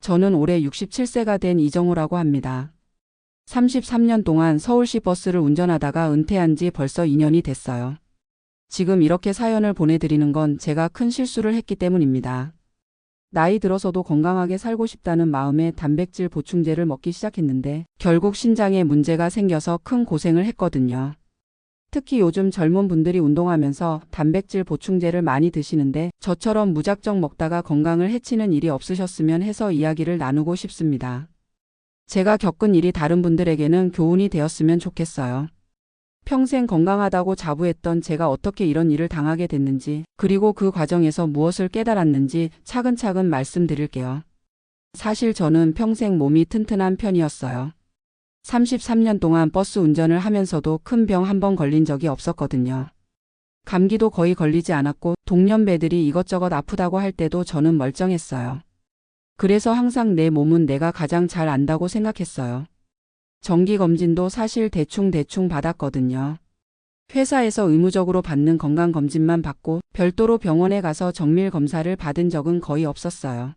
저는 올해 67세가 된 이정우라고 합니다. 33년 동안 서울시 버스를 운전하다가 은퇴한 지 벌써 2년이 됐어요. 지금 이렇게 사연을 보내드리는 건 제가 큰 실수를 했기 때문입니다. 나이 들어서도 건강하게 살고 싶다는 마음에 단백질 보충제를 먹기 시작했는데 결국 신장에 문제가 생겨서 큰 고생을 했거든요. 특히 요즘 젊은 분들이 운동하면서 단백질 보충제를 많이 드시는데 저처럼 무작정 먹다가 건강을 해치는 일이 없으셨으면 해서 이야기를 나누고 싶습니다. 제가 겪은 일이 다른 분들에게는 교훈이 되었으면 좋겠어요. 평생 건강하다고 자부했던 제가 어떻게 이런 일을 당하게 됐는지, 그리고 그 과정에서 무엇을 깨달았는지 차근차근 말씀드릴게요. 사실 저는 평생 몸이 튼튼한 편이었어요. 33년 동안 버스 운전을 하면서도 큰 병 한 번 걸린 적이 없었거든요. 감기도 거의 걸리지 않았고 동년배들이 이것저것 아프다고 할 때도 저는 멀쩡했어요. 그래서 항상 내 몸은 내가 가장 잘 안다고 생각했어요. 정기검진도 사실 대충 받았거든요. 회사에서 의무적으로 받는 건강검진만 받고 별도로 병원에 가서 정밀 검사를 받은 적은 거의 없었어요.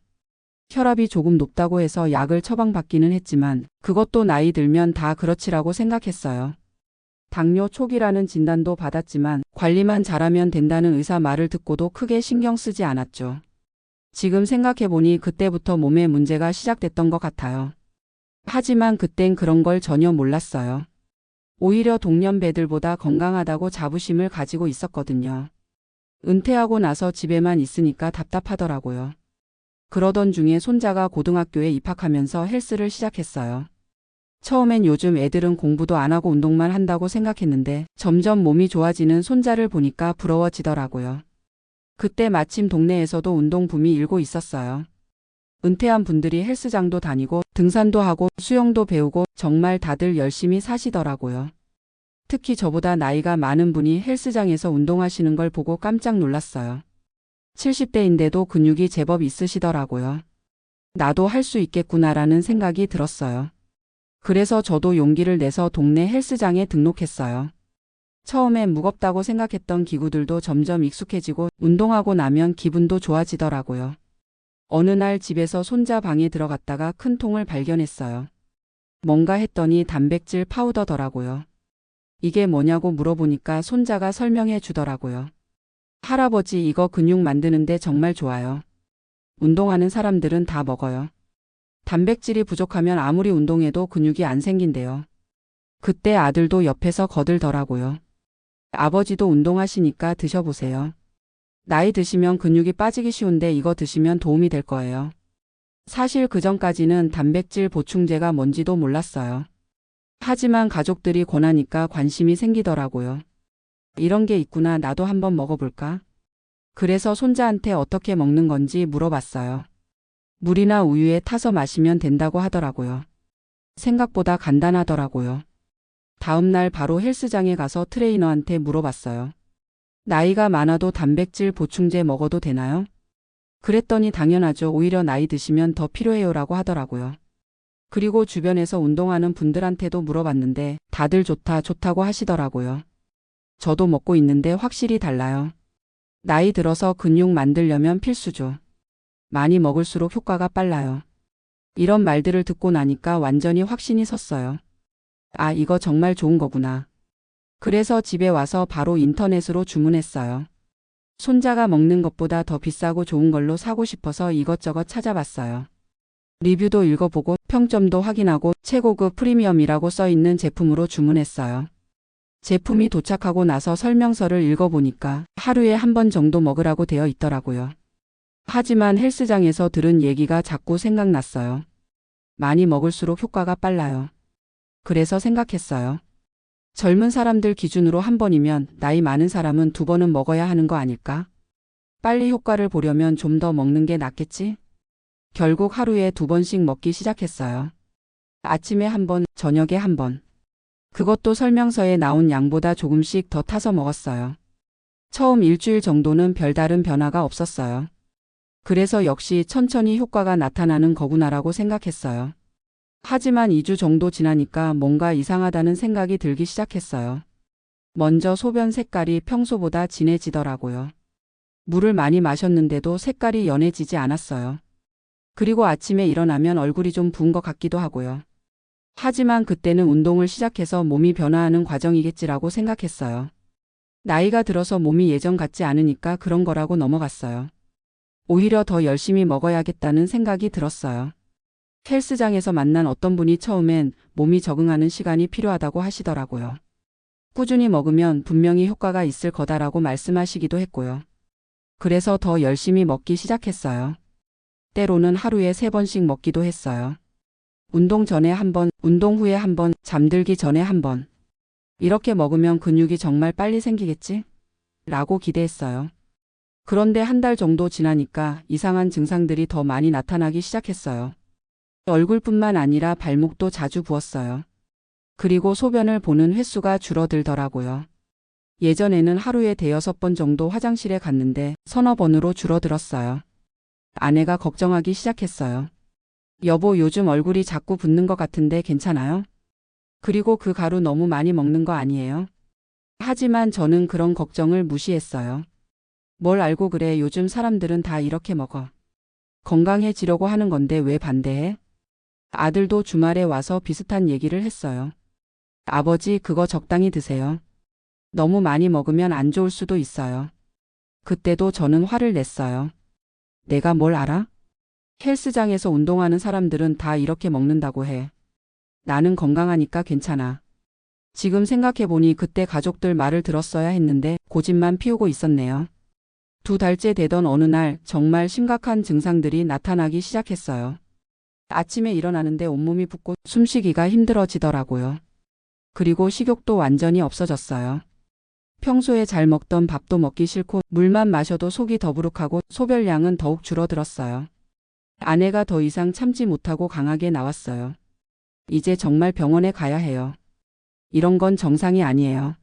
혈압이 조금 높다고 해서 약을 처방받기는 했지만 그것도 나이 들면 다 그렇지라고 생각했어요. 당뇨 초기라는 진단도 받았지만 관리만 잘하면 된다는 의사 말을 듣고도 크게 신경 쓰지 않았죠. 지금 생각해보니 그때부터 몸에 문제가 시작됐던 것 같아요. 하지만 그땐 그런 걸 전혀 몰랐어요. 오히려 동년배들보다 건강하다고 자부심을 가지고 있었거든요. 은퇴하고 나서 집에만 있으니까 답답하더라고요. 그러던 중에 손자가 고등학교에 입학하면서 헬스를 시작했어요. 처음엔 요즘 애들은 공부도 안 하고 운동만 한다고 생각했는데 점점 몸이 좋아지는 손자를 보니까 부러워지더라고요. 그때 마침 동네에서도 운동 붐이 일고 있었어요. 은퇴한 분들이 헬스장도 다니고 등산도 하고 수영도 배우고 정말 다들 열심히 사시더라고요. 특히 저보다 나이가 많은 분이 헬스장에서 운동하시는 걸 보고 깜짝 놀랐어요. 70대인데도 근육이 제법 있으시더라고요. 나도 할 수 있겠구나라는 생각이 들었어요. 그래서 저도 용기를 내서 동네 헬스장에 등록했어요. 처음엔 무겁다고 생각했던 기구들도 점점 익숙해지고 운동하고 나면 기분도 좋아지더라고요. 어느 날 집에서 손자 방에 들어갔다가 큰 통을 발견했어요. 뭔가 했더니 단백질 파우더더라고요. 이게 뭐냐고 물어보니까 손자가 설명해 주더라고요. 할아버지, 이거 근육 만드는데 정말 좋아요. 운동하는 사람들은 다 먹어요. 단백질이 부족하면 아무리 운동해도 근육이 안 생긴대요. 그때 아들도 옆에서 거들더라고요. 아버지도 운동하시니까 드셔보세요. 나이 드시면 근육이 빠지기 쉬운데 이거 드시면 도움이 될 거예요. 사실 그전까지는 단백질 보충제가 뭔지도 몰랐어요. 하지만 가족들이 권하니까 관심이 생기더라고요. 이런 게 있구나, 나도 한번 먹어볼까? 그래서 손자한테 어떻게 먹는 건지 물어봤어요. 물이나 우유에 타서 마시면 된다고 하더라고요. 생각보다 간단하더라고요. 다음날 바로 헬스장에 가서 트레이너한테 물어봤어요. 나이가 많아도 단백질 보충제 먹어도 되나요? 그랬더니 당연하죠. 오히려 나이 드시면 더 필요해요라고 하더라고요. 그리고 주변에서 운동하는 분들한테도 물어봤는데 다들 좋다고 하시더라고요. 저도 먹고 있는데 확실히 달라요. 나이 들어서 근육 만들려면 필수죠. 많이 먹을수록 효과가 빨라요. 이런 말들을 듣고 나니까 완전히 확신이 섰어요. 아, 이거 정말 좋은 거구나. 그래서 집에 와서 바로 인터넷으로 주문했어요. 손자가 먹는 것보다 더 비싸고 좋은 걸로 사고 싶어서 이것저것 찾아봤어요. 리뷰도 읽어보고 평점도 확인하고 최고급 프리미엄이라고 써있는 제품으로 주문했어요. 제품이 도착하고 나서 설명서를 읽어보니까 하루에 한 번 정도 먹으라고 되어 있더라고요. 하지만 헬스장에서 들은 얘기가 자꾸 생각났어요. 많이 먹을수록 효과가 빨라요. 그래서 생각했어요. 젊은 사람들 기준으로 한 번이면 나이 많은 사람은 2번은 먹어야 하는 거 아닐까? 빨리 효과를 보려면 좀 더 먹는 게 낫겠지? 결국 하루에 2번씩 먹기 시작했어요. 아침에 1번, 저녁에 1번. 그것도 설명서에 나온 양보다 조금씩 더 타서 먹었어요. 처음 일주일 정도는 별다른 변화가 없었어요. 그래서 역시 천천히 효과가 나타나는 거구나라고 생각했어요. 하지만 2주 정도 지나니까 뭔가 이상하다는 생각이 들기 시작했어요. 먼저 소변 색깔이 평소보다 진해지더라고요. 물을 많이 마셨는데도 색깔이 연해지지 않았어요. 그리고 아침에 일어나면 얼굴이 좀 부은 것 같기도 하고요. 하지만 그때는 운동을 시작해서 몸이 변화하는 과정이겠지라고 생각했어요. 나이가 들어서 몸이 예전 같지 않으니까 그런 거라고 넘어갔어요. 오히려 더 열심히 먹어야겠다는 생각이 들었어요. 헬스장에서 만난 어떤 분이 처음엔 몸이 적응하는 시간이 필요하다고 하시더라고요. 꾸준히 먹으면 분명히 효과가 있을 거다라고 말씀하시기도 했고요. 그래서 더 열심히 먹기 시작했어요. 때로는 하루에 3번씩 먹기도 했어요. 운동 전에 1번, 운동 후에 1번, 잠들기 전에 1번. 이렇게 먹으면 근육이 정말 빨리 생기겠지? 라고 기대했어요. 그런데 1달 정도 지나니까 이상한 증상들이 더 많이 나타나기 시작했어요. 얼굴뿐만 아니라 발목도 자주 부었어요. 그리고 소변을 보는 횟수가 줄어들더라고요. 예전에는 하루에 5-6번 정도 화장실에 갔는데 서너 번으로 줄어들었어요. 아내가 걱정하기 시작했어요. 여보, 요즘 얼굴이 자꾸 붓는 것 같은데 괜찮아요? 그리고 그 가루 너무 많이 먹는 거 아니에요? 하지만 저는 그런 걱정을 무시했어요. 뭘 알고 그래, 요즘 사람들은 다 이렇게 먹어. 건강해지려고 하는 건데 왜 반대해? 아들도 주말에 와서 비슷한 얘기를 했어요. 아버지, 그거 적당히 드세요. 너무 많이 먹으면 안 좋을 수도 있어요. 그때도 저는 화를 냈어요. 내가 뭘 알아? 헬스장에서 운동하는 사람들은 다 이렇게 먹는다고 해. 나는 건강하니까 괜찮아. 지금 생각해보니 그때 가족들 말을 들었어야 했는데 고집만 피우고 있었네요. 2달째 되던 어느 날 정말 심각한 증상들이 나타나기 시작했어요. 아침에 일어나는데 온몸이 붓고 숨쉬기가 힘들어지더라고요. 그리고 식욕도 완전히 없어졌어요. 평소에 잘 먹던 밥도 먹기 싫고 물만 마셔도 속이 더부룩하고 소변량은 더욱 줄어들었어요. 아내가 더 이상 참지 못하고 강하게 나왔어요. 이제 정말 병원에 가야 해요. 이런 건 정상이 아니에요.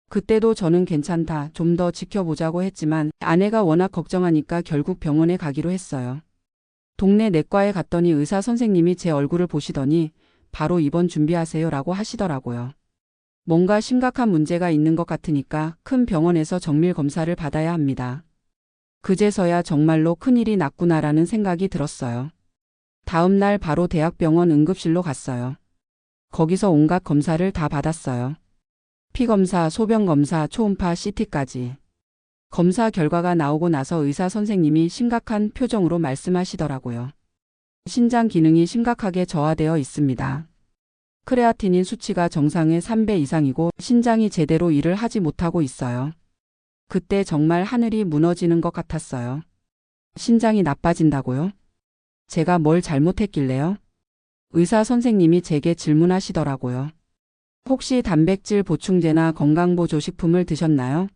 그때도 저는 괜찮다, 좀 더 지켜보자고 했지만 아내가 워낙 걱정하니까 결국 병원에 가기로 했어요. 동네 내과에 갔더니 의사 선생님이 제 얼굴을 보시더니 바로 입원 준비하세요 라고 하시더라고요. 뭔가 심각한 문제가 있는 것 같으니까 큰 병원에서 정밀 검사를 받아야 합니다. 그제서야 정말로 큰일이 났구나라는 생각이 들었어요. 다음 날 바로 대학병원 응급실로 갔어요. 거기서 온갖 검사를 다 받았어요. 피검사, 소변검사, 초음파, CT까지. 검사 결과가 나오고 나서 의사 선생님이 심각한 표정으로 말씀하시더라고요. 신장 기능이 심각하게 저하되어 있습니다. 크레아티닌 수치가 정상의 3배 이상이고 신장이 제대로 일을 하지 못하고 있어요. 그때 정말 하늘이 무너지는 것 같았어요. 신장이 나빠진다고요? 제가 뭘 잘못했길래요? 의사 선생님이 제게 질문하시더라고요. 혹시 단백질 보충제나 건강보조식품을 드셨나요?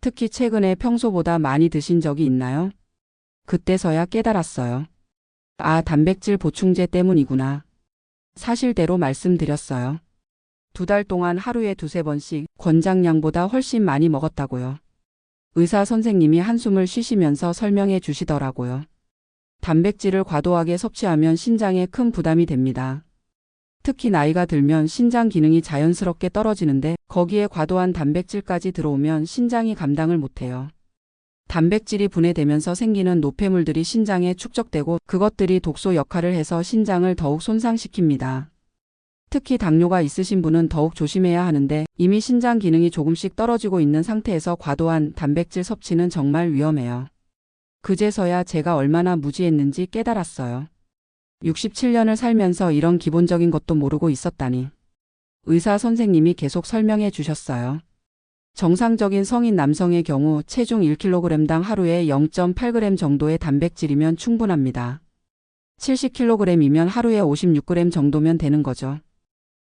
특히 최근에 평소보다 많이 드신 적이 있나요? 그때서야 깨달았어요. 아, 단백질 보충제 때문이구나. 사실대로 말씀드렸어요. 2달 동안 하루에 2-3번씩 권장량보다 훨씬 많이 먹었다고요. 의사 선생님이 한숨을 쉬시면서 설명해 주시더라고요. 단백질을 과도하게 섭취하면 신장에 큰 부담이 됩니다. 특히 나이가 들면 신장 기능이 자연스럽게 떨어지는데 거기에 과도한 단백질까지 들어오면 신장이 감당을 못해요. 단백질이 분해되면서 생기는 노폐물들이 신장에 축적되고 그것들이 독소 역할을 해서 신장을 더욱 손상시킵니다. 특히 당뇨가 있으신 분은 더욱 조심해야 하는데 이미 신장 기능이 조금씩 떨어지고 있는 상태에서 과도한 단백질 섭취는 정말 위험해요. 그제서야 제가 얼마나 무지했는지 깨달았어요. 67년을 살면서 이런 기본적인 것도 모르고 있었다니. 의사 선생님이 계속 설명해 주셨어요. 정상적인 성인 남성의 경우 체중 1kg당 하루에 0.8g 정도의 단백질이면 충분합니다. 70kg이면 하루에 56g 정도면 되는 거죠.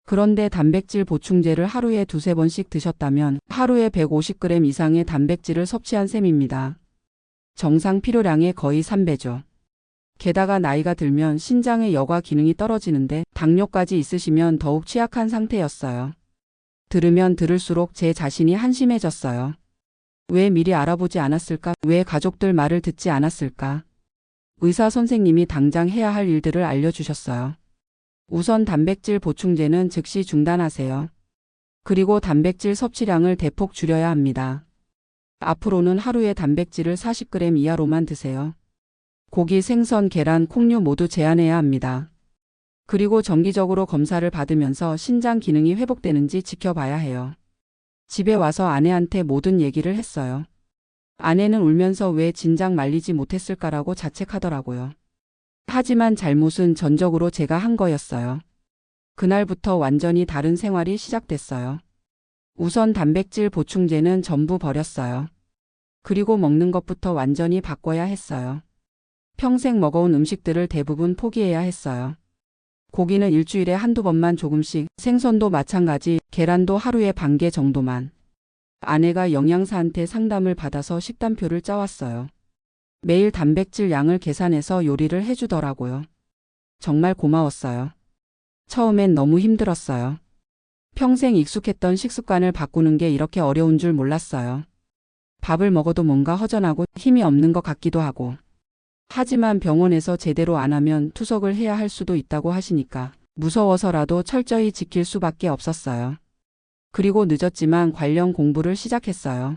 그런데 단백질 보충제를 하루에 2-3번씩 드셨다면 하루에 150g 이상의 단백질을 섭취한 셈입니다. 정상 필요량의 거의 3배죠. 게다가 나이가 들면 신장의 여과 기능이 떨어지는데 당뇨까지 있으시면 더욱 취약한 상태였어요. 들으면 들을수록 제 자신이 한심해졌어요. 왜 미리 알아보지 않았을까? 왜 가족들 말을 듣지 않았을까? 의사 선생님이 당장 해야 할 일들을 알려주셨어요. 우선 단백질 보충제는 즉시 중단하세요. 그리고 단백질 섭취량을 대폭 줄여야 합니다. 앞으로는 하루에 단백질을 40g 이하로만 드세요. 고기, 생선, 계란, 콩류 모두 제한해야 합니다. 그리고 정기적으로 검사를 받으면서 신장 기능이 회복되는지 지켜봐야 해요. 집에 와서 아내한테 모든 얘기를 했어요. 아내는 울면서 왜 진작 말리지 못했을까라고 자책하더라고요. 하지만 잘못은 전적으로 제가 한 거였어요. 그날부터 완전히 다른 생활이 시작됐어요. 우선 단백질 보충제는 전부 버렸어요. 그리고 먹는 것부터 완전히 바꿔야 했어요. 평생 먹어온 음식들을 대부분 포기해야 했어요. 고기는 일주일에 한두 번만 조금씩, 생선도 마찬가지, 계란도 하루에 반 개 정도만. 아내가 영양사한테 상담을 받아서 식단표를 짜왔어요. 매일 단백질 양을 계산해서 요리를 해주더라고요. 정말 고마웠어요. 처음엔 너무 힘들었어요. 평생 익숙했던 식습관을 바꾸는 게 이렇게 어려운 줄 몰랐어요. 밥을 먹어도 뭔가 허전하고 힘이 없는 것 같기도 하고. 하지만 병원에서 제대로 안 하면 투석을 해야 할 수도 있다고 하시니까 무서워서라도 철저히 지킬 수밖에 없었어요. 그리고 늦었지만 관련 공부를 시작했어요.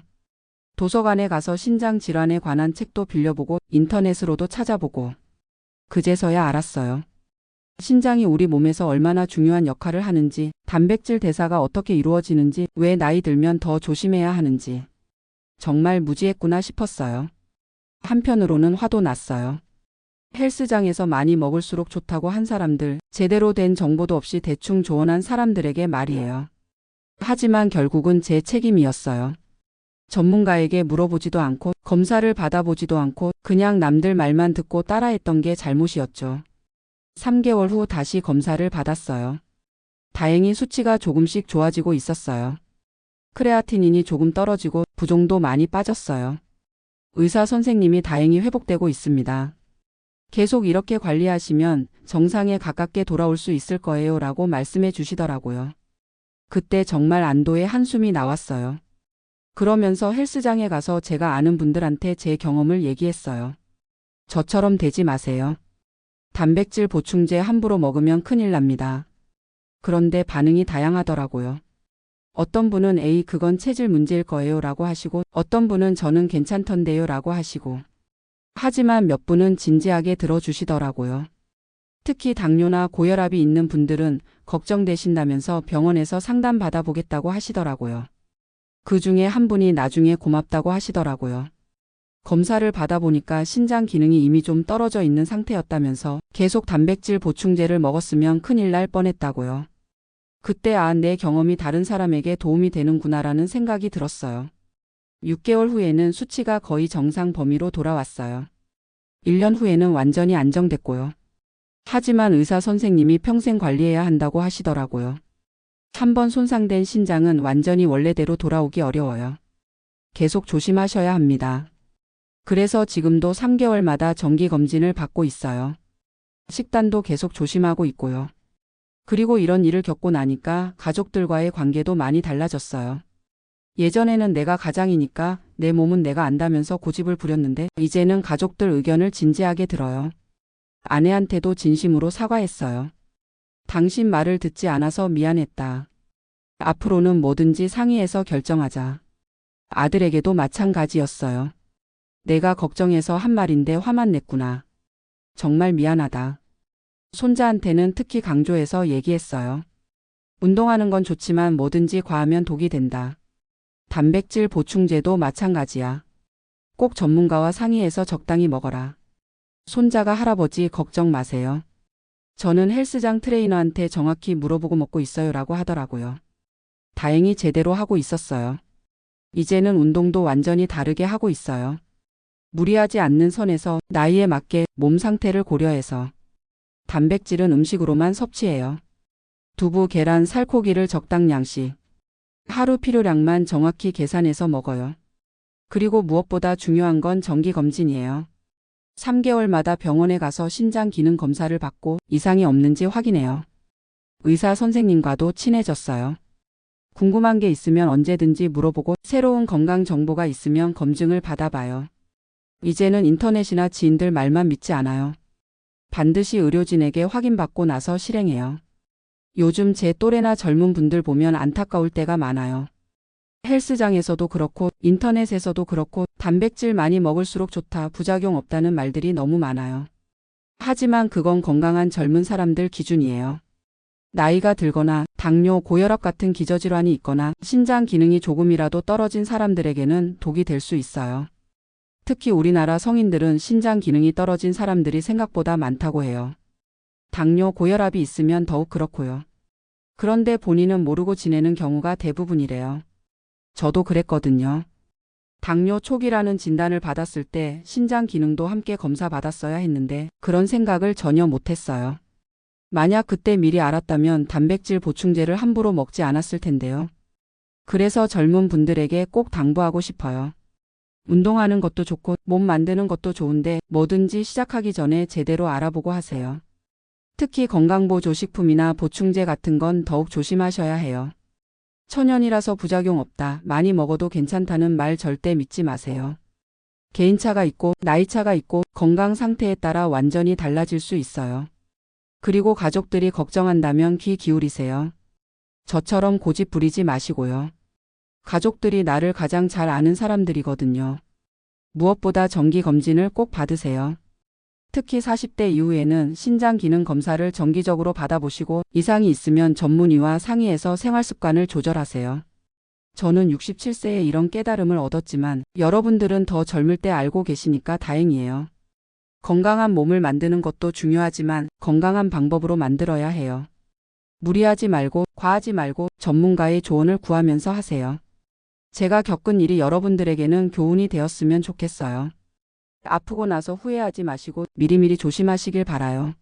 도서관에 가서 신장 질환에 관한 책도 빌려보고 인터넷으로도 찾아보고. 그제서야 알았어요. 신장이 우리 몸에서 얼마나 중요한 역할을 하는지, 단백질 대사가 어떻게 이루어지는지, 왜 나이 들면 더 조심해야 하는지. 정말 무지했구나 싶었어요. 한편으로는 화도 났어요. 헬스장에서 많이 먹을수록 좋다고 한 사람들, 제대로 된 정보도 없이 대충 조언한 사람들에게 말이에요. 하지만 결국은 제 책임이었어요. 전문가에게 물어보지도 않고 검사를 받아보지도 않고 그냥 남들 말만 듣고 따라했던 게 잘못이었죠. 3개월 후 다시 검사를 받았어요. 다행히 수치가 조금씩 좋아지고 있었어요. 크레아티닌이 조금 떨어지고 부종도 많이 빠졌어요. 의사 선생님이 다행히 회복되고 있습니다. 계속 이렇게 관리하시면 정상에 가깝게 돌아올 수 있을 거예요 라고 말씀해 주시더라고요. 그때 정말 안도의 한숨이 나왔어요. 그러면서 헬스장에 가서 제가 아는 분들한테 제 경험을 얘기했어요. 저처럼 되지 마세요. 단백질 보충제 함부로 먹으면 큰일 납니다. 그런데 반응이 다양하더라고요. 어떤 분은 에이 그건 체질 문제일 거예요 라고 하시고 어떤 분은 저는 괜찮던데요 라고 하시고 하지만 몇 분은 진지하게 들어주시더라고요. 특히 당뇨나 고혈압이 있는 분들은 걱정되신다면서 병원에서 상담 받아보겠다고 하시더라고요. 그 중에 한 분이 나중에 고맙다고 하시더라고요. 검사를 받아보니까 신장 기능이 이미 좀 떨어져 있는 상태였다면서 계속 단백질 보충제를 먹었으면 큰일 날 뻔했다고요. 그때 내 경험이 다른 사람에게 도움이 되는구나라는 생각이 들었어요. 6개월 후에는 수치가 거의 정상 범위로 돌아왔어요. 1년 후에는 완전히 안정됐고요. 하지만 의사 선생님이 평생 관리해야 한다고 하시더라고요. 한번 손상된 신장은 완전히 원래대로 돌아오기 어려워요. 계속 조심하셔야 합니다. 그래서 지금도 3개월마다 정기검진을 받고 있어요. 식단도 계속 조심하고 있고요. 그리고 이런 일을 겪고 나니까 가족들과의 관계도 많이 달라졌어요. 예전에는 내가 가장이니까 내 몸은 내가 안다면서 고집을 부렸는데 이제는 가족들 의견을 진지하게 들어요. 아내한테도 진심으로 사과했어요. 당신 말을 듣지 않아서 미안했다. 앞으로는 뭐든지 상의해서 결정하자. 아들에게도 마찬가지였어요. 내가 걱정해서 한 말인데 화만 냈구나. 정말 미안하다. 손자한테는 특히 강조해서 얘기했어요. 운동하는 건 좋지만 뭐든지 과하면 독이 된다. 단백질 보충제도 마찬가지야. 꼭 전문가와 상의해서 적당히 먹어라. 손자가 할아버지 걱정 마세요. 저는 헬스장 트레이너한테 정확히 물어보고 먹고 있어요 라고 하더라고요. 다행히 제대로 하고 있었어요. 이제는 운동도 완전히 다르게 하고 있어요. 무리하지 않는 선에서 나이에 맞게 몸 상태를 고려해서 단백질은 음식으로만 섭취해요. 두부, 계란, 살코기를 적당량씩. 하루 필요량만 정확히 계산해서 먹어요. 그리고 무엇보다 중요한 건 정기검진이에요. 3개월마다 병원에 가서 신장 기능 검사를 받고 이상이 없는지 확인해요. 의사 선생님과도 친해졌어요. 궁금한 게 있으면 언제든지 물어보고 새로운 건강 정보가 있으면 검증을 받아봐요. 이제는 인터넷이나 지인들 말만 믿지 않아요. 반드시 의료진에게 확인받고 나서 실행해요. 요즘 제 또래나 젊은 분들 보면 안타까울 때가 많아요. 헬스장에서도 그렇고 인터넷에서도 그렇고 단백질 많이 먹을수록 좋다, 부작용 없다는 말들이 너무 많아요. 하지만 그건 건강한 젊은 사람들 기준이에요. 나이가 들거나 당뇨, 고혈압 같은 기저질환이 있거나 신장 기능이 조금이라도 떨어진 사람들에게는 독이 될 수 있어요. 특히 우리나라 성인들은 신장 기능이 떨어진 사람들이 생각보다 많다고 해요. 당뇨, 고혈압이 있으면 더욱 그렇고요. 그런데 본인은 모르고 지내는 경우가 대부분이래요. 저도 그랬거든요. 당뇨 초기라는 진단을 받았을 때 신장 기능도 함께 검사 받았어야 했는데 그런 생각을 전혀 못했어요. 만약 그때 미리 알았다면 단백질 보충제를 함부로 먹지 않았을 텐데요. 그래서 젊은 분들에게 꼭 당부하고 싶어요. 운동하는 것도 좋고 몸 만드는 것도 좋은데 뭐든지 시작하기 전에 제대로 알아보고 하세요. 특히 건강보조식품이나 보충제 같은 건 더욱 조심하셔야 해요. 천연이라서 부작용 없다, 많이 먹어도 괜찮다는 말 절대 믿지 마세요. 개인차가 있고 나이차가 있고 건강 상태에 따라 완전히 달라질 수 있어요. 그리고 가족들이 걱정한다면 귀 기울이세요. 저처럼 고집 부리지 마시고요. 가족들이 나를 가장 잘 아는 사람들이거든요. 무엇보다 정기검진을 꼭 받으세요. 특히 40대 이후에는 신장 기능 검사를 정기적으로 받아보시고 이상이 있으면 전문의와 상의해서 생활습관을 조절하세요. 저는 67세에 이런 깨달음을 얻었지만 여러분들은 더 젊을 때 알고 계시니까 다행이에요. 건강한 몸을 만드는 것도 중요하지만 건강한 방법으로 만들어야 해요. 무리하지 말고 과하지 말고 전문가의 조언을 구하면서 하세요. 제가 겪은 일이 여러분들에게는 교훈이 되었으면 좋겠어요. 아프고 나서 후회하지 마시고 미리미리 조심하시길 바라요.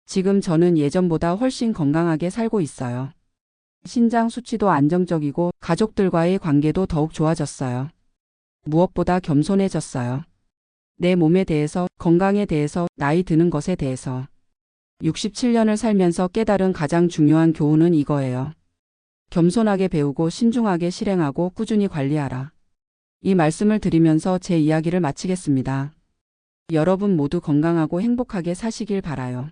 지금 저는 예전보다 훨씬 건강하게 살고 있어요. 신장 수치도 안정적이고 가족들과의 관계도 더욱 좋아졌어요. 무엇보다 겸손해졌어요. 내 몸에 대해서, 건강에 대해서, 나이 드는 것에 대해서. 67년을 살면서 깨달은 가장 중요한 교훈은 이거예요. 겸손하게 배우고 신중하게 실행하고 꾸준히 관리하라. 이 말씀을 드리면서 제 이야기를 마치겠습니다. 여러분 모두 건강하고 행복하게 사시길 바라요.